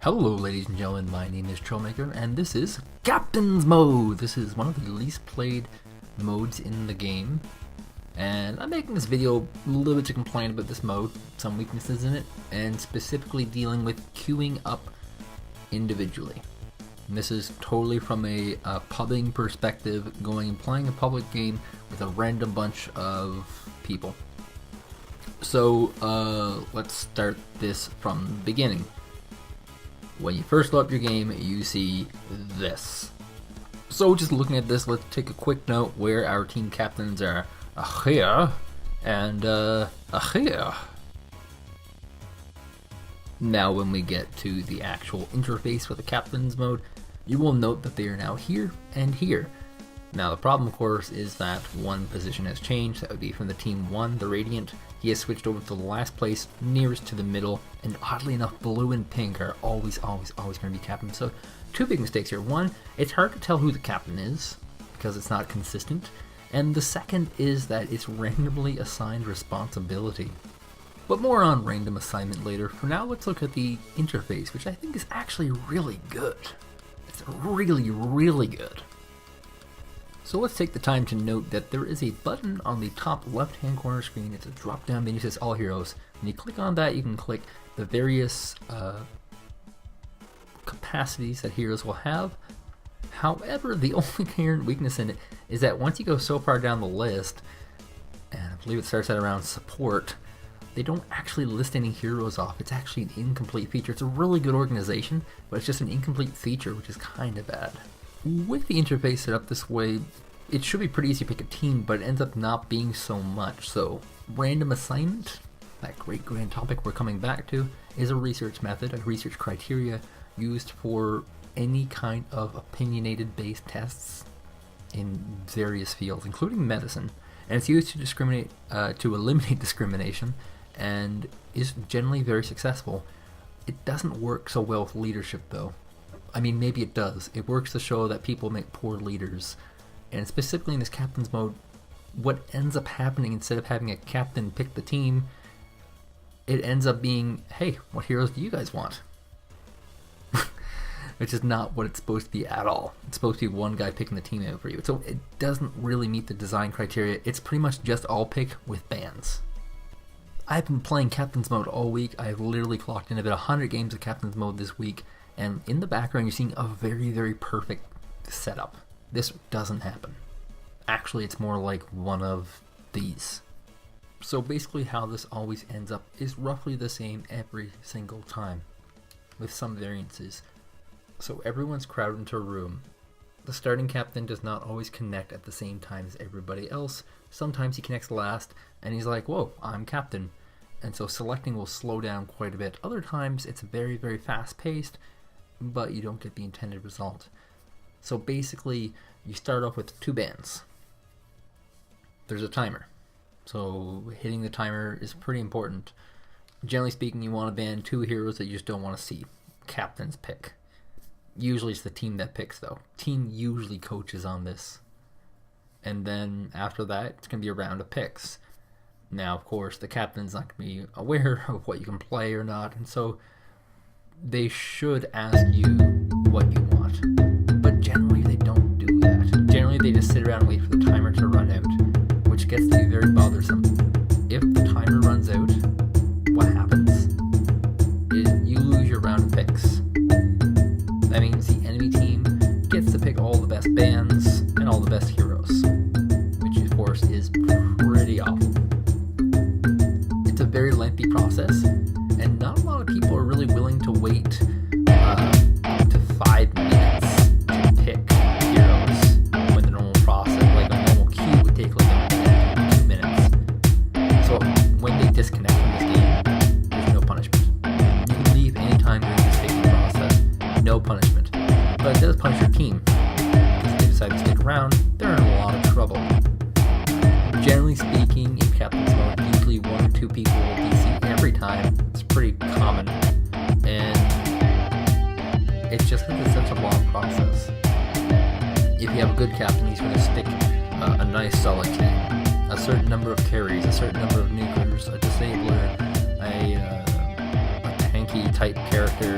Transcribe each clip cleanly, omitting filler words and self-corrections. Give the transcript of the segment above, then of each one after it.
Hello ladies and gentlemen, my name is Troublemaker, and this is Captain's Mode! This is one of the least played modes in the game, and I'm making this video a little bit to complain about this mode, some weaknesses in it, and specifically dealing with queuing up individually. And this is totally from a pubbing perspective, going and playing a public game with a random bunch of people. So let's start this from the beginning. When you first load up your game, you see this. So just looking at this, let's take a quick note where our team captains are here and here. Now when we get to the actual interface for the captain's mode, you will note that they are now here and here. Now the problem, of course, is that one position has changed. That would be from the team 1, the Radiant. He has switched over to the last place, nearest to the middle, and oddly enough, blue and pink are always going to be captain. So two big mistakes here. One, it's hard to tell who the captain is, because it's not consistent. And the second is that it's randomly assigned responsibility. But more on random assignment later. For now, let's look at the interface, which I think is actually really good. It's really, really good. So let's take the time to note that there is a button on the top left hand corner screen. It's a drop down menu that says All Heroes. When you click on that, you can click the various capacities that heroes will have. However, the only inherent weakness in it is that once you go so far down the list, and I believe it starts at around support, they don't actually list any heroes off. It's actually an incomplete feature. It's a really good organization, but it's just an incomplete feature, which is kind of bad. With the interface set up this way, it should be pretty easy to pick a team, but it ends up not being so much. So, random assignment, that great grand topic we're coming back to, is a research method, a research criteria used for any kind of opinionated based tests in various fields, including medicine. And it's used to discriminate, to eliminate discrimination, and is generally very successful. It doesn't work so well with leadership though. I mean, maybe it does. It works to show that people make poor leaders. And specifically in this captain's mode, what ends up happening, instead of having a captain pick the team, it ends up being, hey, what heroes do you guys want? Which is not what it's supposed to be at all. It's supposed to be one guy picking the team out for you. So it doesn't really meet the design criteria. It's pretty much just all pick with bans. I've been playing captain's mode all week. I've literally clocked in about 100 games of captain's mode this week. And in the background, you're seeing a very, very perfect setup. This doesn't happen. Actually, it's more like one of these. So basically how this always ends up is roughly the same every single time, with some variances. So everyone's crowded into a room. The starting captain does not always connect at the same time as everybody else. Sometimes he connects last, and he's like, whoa, I'm captain. And so selecting will slow down quite a bit. Other times, it's very, very fast-paced, but you don't get the intended result. So basically, you start off with two bans. There's a timer. So hitting the timer is pretty important. Generally speaking, you want to ban two heroes that you just don't want to see. Captain's pick. Usually it's the team that picks though. Team usually coaches on this. And then after that, it's going to be a round of picks. Now, of course, the captain's not going to be aware of what you can play or not, and so they should ask you what you want, but generally they don't do that. Generally they just sit around and wait for the timer to run out, which gets to be very bothersome. If the timer runs out, what happens is you lose your round of picks. That means the enemy team gets to pick all the best bans and all the best heroes, which of course is pretty awful. It's a very lengthy process, and not a lot of people are really willing to wait up to 5 minutes to pick heroes when the normal process, like a normal queue, would take like a minute, 2 minutes. So when they disconnect from this game, there's no punishment. You can leave anytime during the picking process, no punishment. But it does punish your team. If they decide to stick around, they're in a lot of trouble. Generally speaking, in captain's mode, usually 1 or 2 people will DC every time. It's pretty common, and it's just because it's such a long process. If you have a good captain, he's going to stick a nice solid team, a certain number of carries, a certain number of nukers, a disabler, a tanky type character,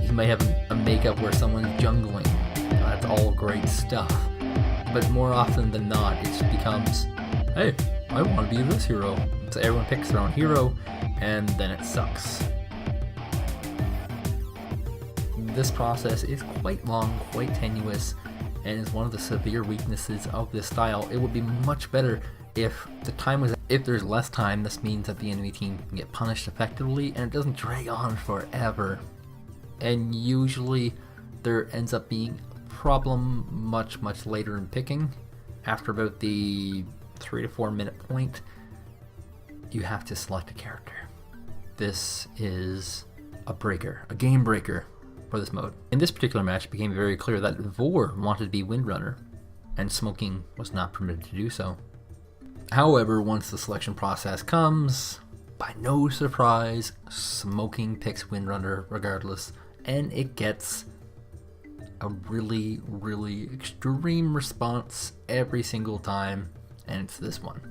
You might have a makeup where someone's jungling. That's all great stuff. But more often than not, it just becomes, hey, I want to be this hero. So everyone picks their own hero, and then it sucks. This process is quite long, quite tenuous, and is one of the severe weaknesses of this style. It would be much better if the time was, if there's less time. This means that the enemy team can get punished effectively, and it doesn't drag on forever. And usually there ends up being a problem much later in picking. After about the 3 to 4 minute point, you have to select a character. This is a breaker, a game breaker for this mode. In this particular match, it became very clear that Vor wanted to be Windrunner, and Smoking was not permitted to do so. However, once the selection process comes, by no surprise, Smoking picks Windrunner regardless, and it gets a really extreme response every single time, and it's this one.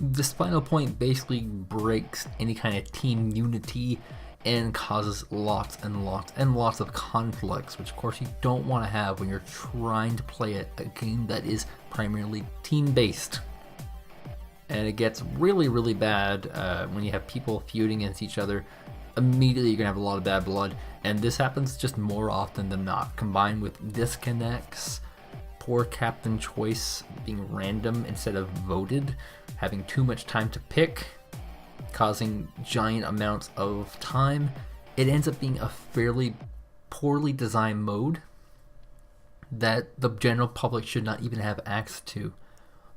This final point basically breaks any kind of team unity and causes lots of conflicts, which of course you don't want to have when you're trying to play a game that is primarily team-based. And it gets really bad when you have people feuding against each other. Immediately you're going to have a lot of bad blood, and this happens just more often than not, combined with disconnects, poor captain choice being random instead of voted, having too much time to pick, causing giant amounts of time. It ends up being a fairly poorly designed mode that the general public should not even have access to.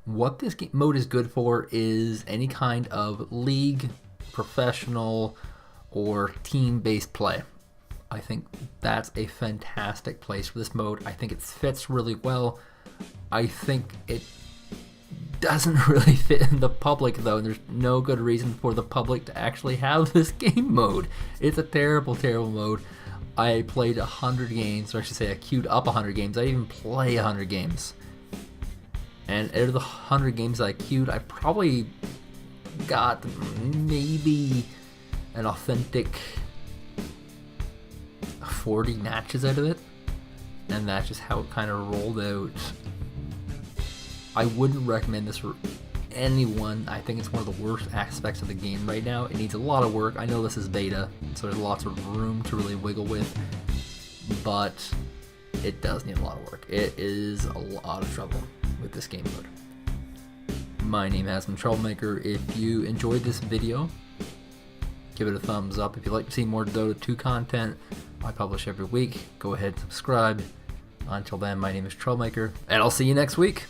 What this mode is good for is any kind of league, professional, or team-based play. I think that's a fantastic place for this mode. I think it fits really well. I think it doesn't really fit in the public though, and there's no good reason for the public to actually have this game mode. It's a terrible mode. I played 100 games, or I should say I queued up 100 games. I didn't even play 100 games. And out of the 100 games I queued, I probably got maybe an authentic 40 matches out of it. And that's just how it kind of rolled out. I wouldn't recommend this for anyone. I think it's one of the worst aspects of the game right now. It needs a lot of work. I know this is beta, so there's lots of room to really wiggle with, but it does need a lot of work. It is a lot of trouble with this game mode. My name has been Troublemaker. If you enjoyed this video, give it a thumbs up. If you'd like to see more Dota 2 content, I publish every week. Go ahead and subscribe. Until then, my name is Troublemaker, and I'll see you next week.